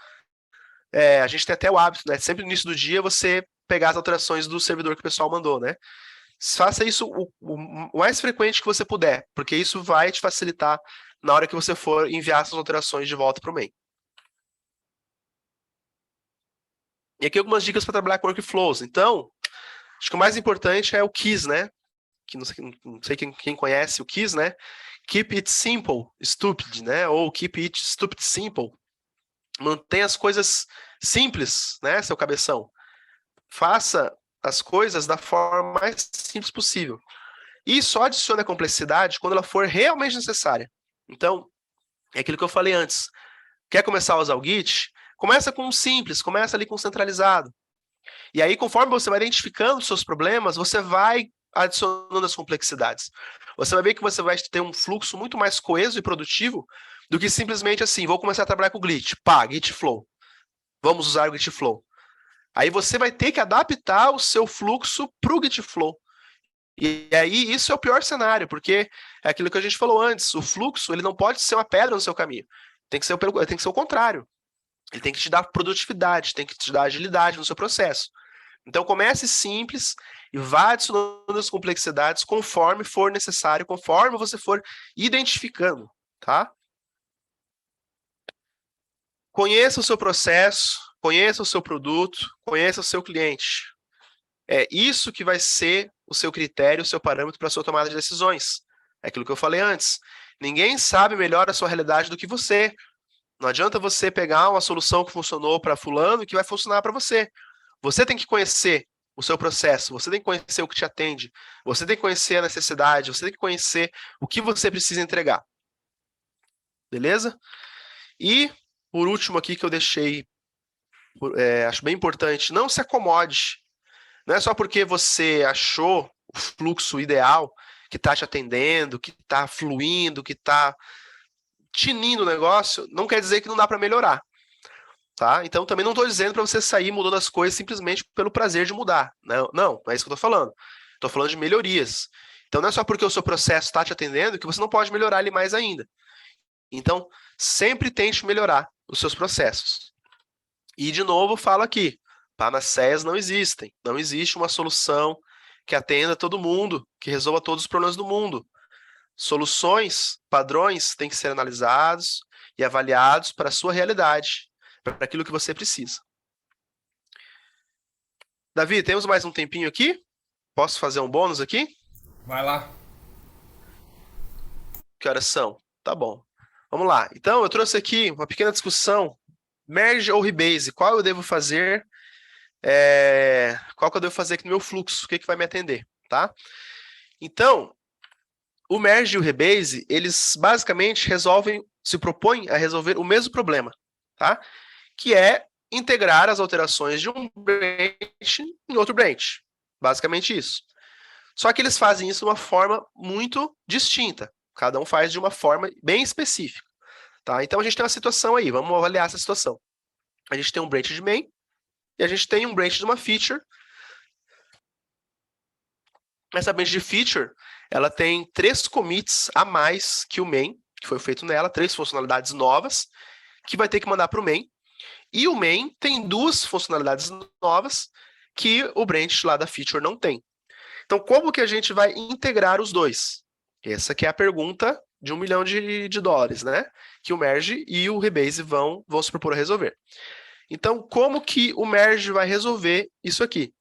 A gente tem até o hábito, né? Sempre no início do dia, você pegar as alterações do servidor que o pessoal mandou, né? Faça isso o mais frequente que você puder, porque isso vai te facilitar na hora que você for enviar essas alterações de volta para o main. E aqui algumas dicas para trabalhar com workflows. Então, acho que o mais importante é o KISS, né? Que não sei quem conhece o KISS, né? Keep it simple, stupid, né? Ou keep it stupid simple. Mantenha as coisas simples, né, seu cabeção. Faça as coisas da forma mais simples possível. E só adicione a complexidade quando ela for realmente necessária. Então, é aquilo que eu falei antes. Quer começar a usar o Git? Começa com um simples, começa ali com um centralizado. E aí, conforme você vai identificando os seus problemas, você vai adicionando as complexidades. Você vai ver que você vai ter um fluxo muito mais coeso e produtivo do que simplesmente assim, vou começar a trabalhar com Git. Git Flow. Vamos usar o Git Flow. Aí você vai ter que adaptar o seu fluxo para o Git Flow. E aí isso é o pior cenário, porque é aquilo que a gente falou antes, o fluxo ele não pode ser uma pedra no seu caminho. Tem que ser o contrário. Ele tem que te dar produtividade, tem que te dar agilidade no seu processo. Então comece simples e vá adicionando as complexidades conforme for necessário, conforme você for identificando, tá? Conheça o seu processo, conheça o seu produto, conheça o seu cliente. É isso que vai ser o seu critério, o seu parâmetro para a sua tomada de decisões. É aquilo que eu falei antes. Ninguém sabe melhor a sua realidade do que você. Não adianta você pegar uma solução que funcionou para fulano que vai funcionar para você. Você tem que conhecer o seu processo, você tem que conhecer o que te atende, você tem que conhecer a necessidade, você tem que conhecer o que você precisa entregar. Beleza? E, por último aqui que eu deixei, acho bem importante, não se acomode. Não é só porque você achou o fluxo ideal, que está te atendendo, que está fluindo, que está tinindo o negócio, não quer dizer que não dá para melhorar. Tá? Então, também não estou dizendo para você sair mudando as coisas simplesmente pelo prazer de mudar. Não, não é isso que eu estou falando. Estou falando de melhorias. Então, não é só porque o seu processo está te atendendo que você não pode melhorar ele mais ainda. Então, sempre tente melhorar os seus processos. E, de novo, falo aqui, panaceas não existem. Não existe uma solução que atenda todo mundo, que resolva todos os problemas do mundo. Soluções, padrões têm que ser analisados e avaliados para a sua realidade, para aquilo que você precisa. Davi, temos mais um tempinho aqui? Posso fazer um bônus aqui? Vai lá. Que horas são? Tá bom. Vamos lá. Então, eu trouxe aqui uma pequena discussão. Merge ou Rebase? Qual eu devo fazer? Qual que eu devo fazer aqui no meu fluxo? O que, que vai me atender? Tá? Então, o Merge e o Rebase, eles basicamente se propõem a resolver o mesmo problema, tá? Que é integrar as alterações de um branch em outro branch. Basicamente isso. Só que eles fazem isso de uma forma muito distinta. Cada um faz de uma forma bem específica. Tá? Então a gente tem uma situação aí, vamos avaliar essa situação. A gente tem um branch de main e a gente tem um branch de uma feature. Essa branch de feature, ela tem 3 commits a mais que o main, que foi feito nela, 3 funcionalidades novas, que vai ter que mandar para o main. E o main tem 2 funcionalidades novas que o branch lá da feature não tem. Então, como que a gente vai integrar os dois? Essa que é a pergunta de $1 milhão, né? Que o Merge e o Rebase vão se propor a resolver. Então, como que o Merge vai resolver isso aqui?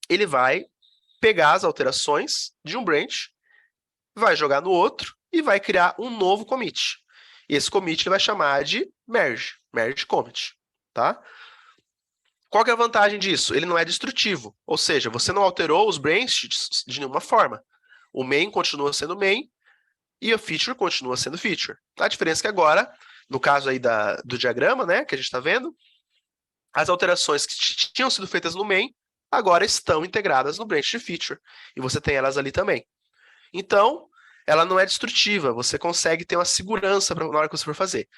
Ele vai pegar as alterações de um branch, vai jogar no outro e vai criar um novo commit. Esse commit ele vai chamar de merge commit, tá? Qual que é a vantagem disso? Ele não é destrutivo, ou seja, você não alterou os branches de nenhuma forma. O main continua sendo main e a feature continua sendo feature. A diferença é que agora, no caso aí do diagrama, né, que a gente está vendo, as alterações que tinham sido feitas no main agora estão integradas no branch de feature e você tem elas ali também. Então, ela não é destrutiva, você consegue ter uma segurança na hora que você for fazer.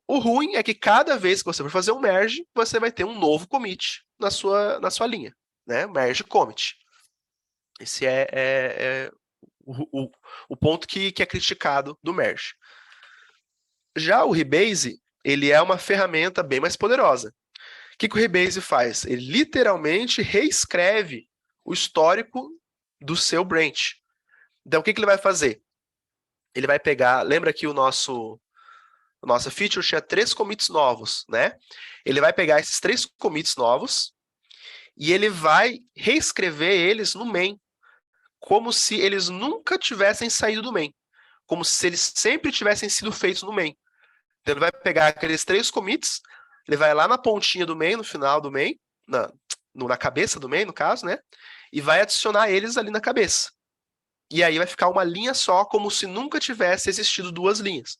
O ruim é que cada vez que você for fazer um merge, você vai ter um novo commit na sua linha, né? Merge commit. Esse é o ponto que é criticado do merge. Já o Rebase, ele é uma ferramenta bem mais poderosa. O que o Rebase faz? Ele literalmente reescreve o histórico do seu branch. Então, o que ele vai fazer? Ele vai pegar, lembra que nossa feature tinha 3 commits novos, né? Ele vai pegar esses 3 commits novos e ele vai reescrever eles no main, como se eles nunca tivessem saído do main, como se eles sempre tivessem sido feitos no main. Então ele vai pegar aqueles 3 commits, ele vai lá na pontinha do main, no final do main, na cabeça do main, no caso, né? E vai adicionar eles ali na cabeça. E aí vai ficar uma linha só, como se nunca tivesse existido 2 linhas.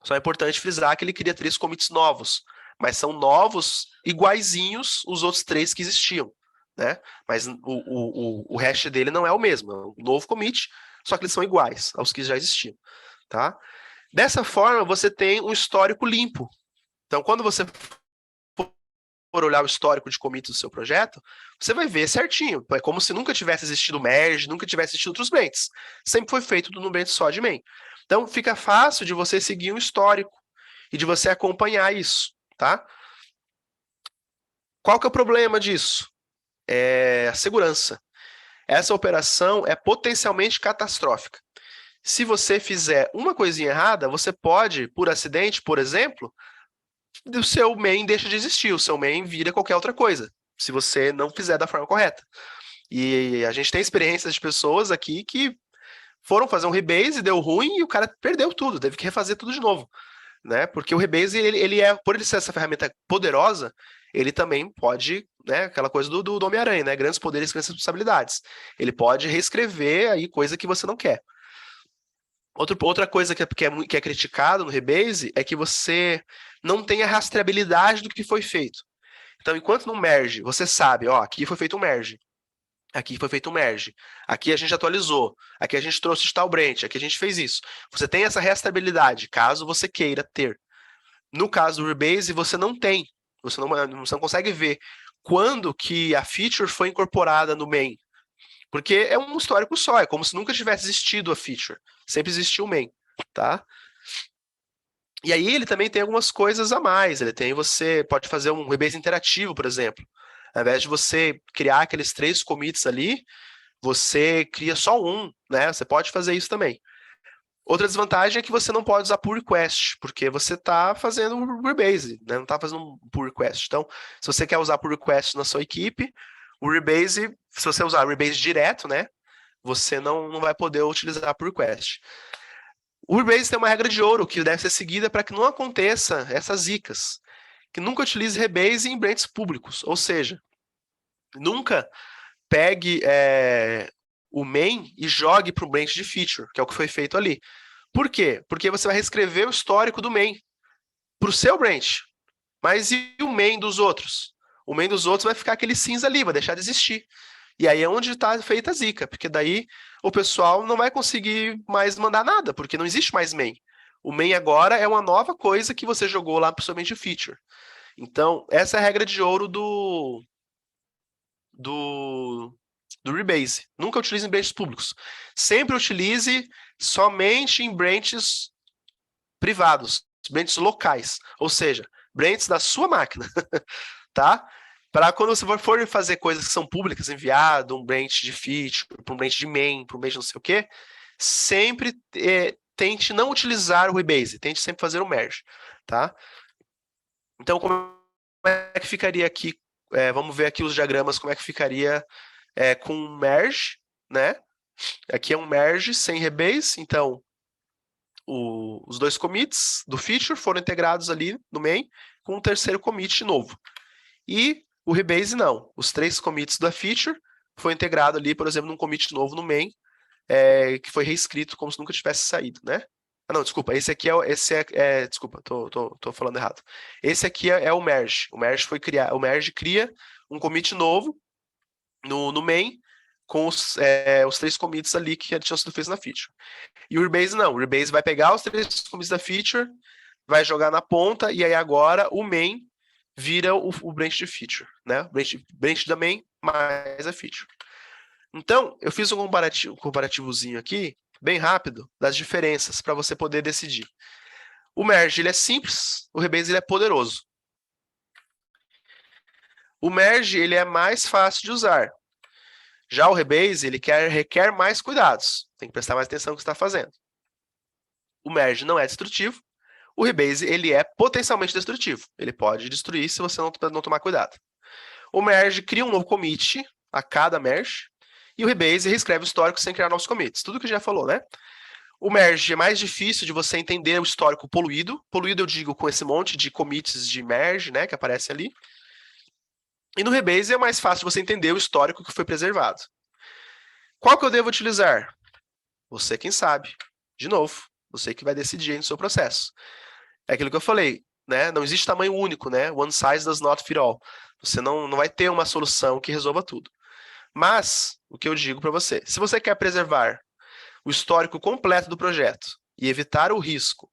Só é importante frisar que ele cria 3 commits novos, mas são novos iguaizinhos os outros 3 que existiam, né? Mas o hash dele não é o mesmo, é um novo commit, só que eles são iguais aos que já existiam, tá? Dessa forma, você tem um histórico limpo. Então, quando você for olhar o histórico de commits do seu projeto, você vai ver certinho. É como se nunca tivesse existido merge, nunca tivesse existido outros branches. Sempre foi feito tudo no branch só de main. Então, fica fácil de você seguir um histórico e de você acompanhar isso, tá? Qual que é o problema disso? É a segurança. Essa operação é potencialmente catastrófica. Se você fizer uma coisinha errada, você pode, por acidente, por exemplo, o seu main deixa de existir, o seu main vira qualquer outra coisa, se você não fizer da forma correta. E a gente tem experiências de pessoas aqui que foram fazer um rebase, deu ruim e o cara perdeu tudo, teve que refazer tudo de novo. né? Porque o Rebase, por ele ser essa ferramenta poderosa, ele também pode, né, aquela coisa do Homem-Aranha, né? Grandes poderes, grandes responsabilidades. Ele pode reescrever aí coisa que você não quer. Outra coisa que é criticado no Rebase é que você não tem a rastreabilidade do que foi feito. Então, enquanto no merge, você sabe, ó, aqui foi feito um merge, aqui foi feito um merge, aqui a gente atualizou, aqui a gente trouxe tal branch, aqui a gente fez isso. Você tem essa rastreabilidade, caso você queira ter. No caso do Rebase, você não tem. Você não consegue ver quando que a feature foi incorporada no main. Porque é um histórico só, é como se nunca tivesse existido a feature. Sempre existiu o main, tá? E aí ele também tem algumas coisas a mais. Você pode fazer um Rebase interativo, por exemplo. Ao invés de você criar aqueles 3 commits ali, você cria só um, né? Você pode fazer isso também. Outra desvantagem é que você não pode usar pull request, porque você está fazendo um Rebase, né? Não está fazendo um pull request. Então, se você quer usar pull request na sua equipe, o Rebase, se você usar o Rebase direto, né? Você não vai poder utilizar pull request. O Rebase tem uma regra de ouro que deve ser seguida para que não aconteça essas zicas. Que nunca utilize Rebase em branches públicos, ou seja, nunca pegue o main e jogue para o branch de feature, que é o que foi feito ali. Por quê? Porque você vai reescrever o histórico do main para o seu branch. Mas e o main dos outros? O main dos outros vai ficar aquele cinza ali, vai deixar de existir. E aí é onde está feita a zica, porque daí o pessoal não vai conseguir mais mandar nada, porque não existe mais main. O main agora é uma nova coisa que você jogou lá para o seu main de feature. Então, essa é a regra de ouro do Rebase. Nunca utilize em branches públicos. Sempre utilize somente em branches privados, branches locais, ou seja, branches da sua máquina, tá? Para quando você for fazer coisas que são públicas, enviado um branch de feature, para um branch de main, para um branch não sei o quê, sempre tente não utilizar o Rebase, tente sempre fazer o merge, tá? Então, como é que ficaria aqui? Vamos ver aqui os diagramas, como é que ficaria com merge, né? Aqui é um merge sem Rebase, então os 2 commits do feature foram integrados ali no main com um terceiro commit novo. E o Rebase não. Os 3 commits da feature foi integrado ali, por exemplo, num commit novo no main, que foi reescrito como se nunca tivesse saído, né? Ah, não, desculpa, esse aqui desculpa, tô falando errado. Esse aqui é o merge. O merge cria um commit novo no main com os 3 commits ali que tinham sido feitos na feature. E o Rebase não. O Rebase vai pegar os 3 commits da feature, vai jogar na ponta, e aí agora o main vira o branch de feature, né? Branch da main mais a feature. Então, eu fiz um comparativozinho aqui, bem rápido, das diferenças para você poder decidir. O merge ele é simples, o Rebase ele é poderoso. O merge ele é mais fácil de usar. Já o Rebase ele requer mais cuidados. Tem que prestar mais atenção no que você está fazendo. O merge não é destrutivo. O Rebase ele é potencialmente destrutivo. Ele pode destruir se você não tomar cuidado. O merge cria um novo commit a cada merge. E o Rebase reescreve o histórico sem criar novos commits. Tudo que a gente já falou, né? O merge é mais difícil de você entender o histórico poluído. Poluído eu digo com esse monte de commits de merge, né, que aparece ali. E no Rebase é mais fácil de você entender o histórico que foi preservado. Qual que eu devo utilizar? Você quem sabe. De novo, você que vai decidir aí no seu processo. É aquilo que eu falei, né? Não existe tamanho único, né? One size does not fit all. Você não vai ter uma solução que resolva tudo. Mas, o que eu digo para você, se você quer preservar o histórico completo do projeto e evitar o risco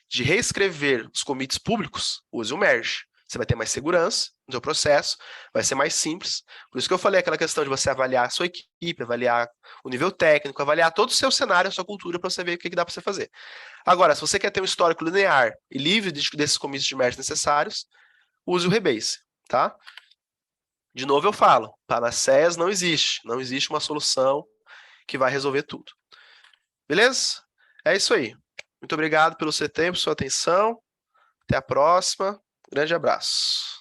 de reescrever os commits públicos, use o merge. Você vai ter mais segurança no seu processo, vai ser mais simples. Por isso que eu falei aquela questão de você avaliar a sua equipe, avaliar o nível técnico, avaliar todo o seu cenário, a sua cultura, para você ver o que dá para você fazer. Agora, se você quer ter um histórico linear e livre desses commits de merge necessários, use o Rebase, tá? De novo eu falo, panaceas não existe. Não existe uma solução que vai resolver tudo. Beleza? É isso aí. Muito obrigado pelo seu tempo, sua atenção. Até a próxima. Grande abraço.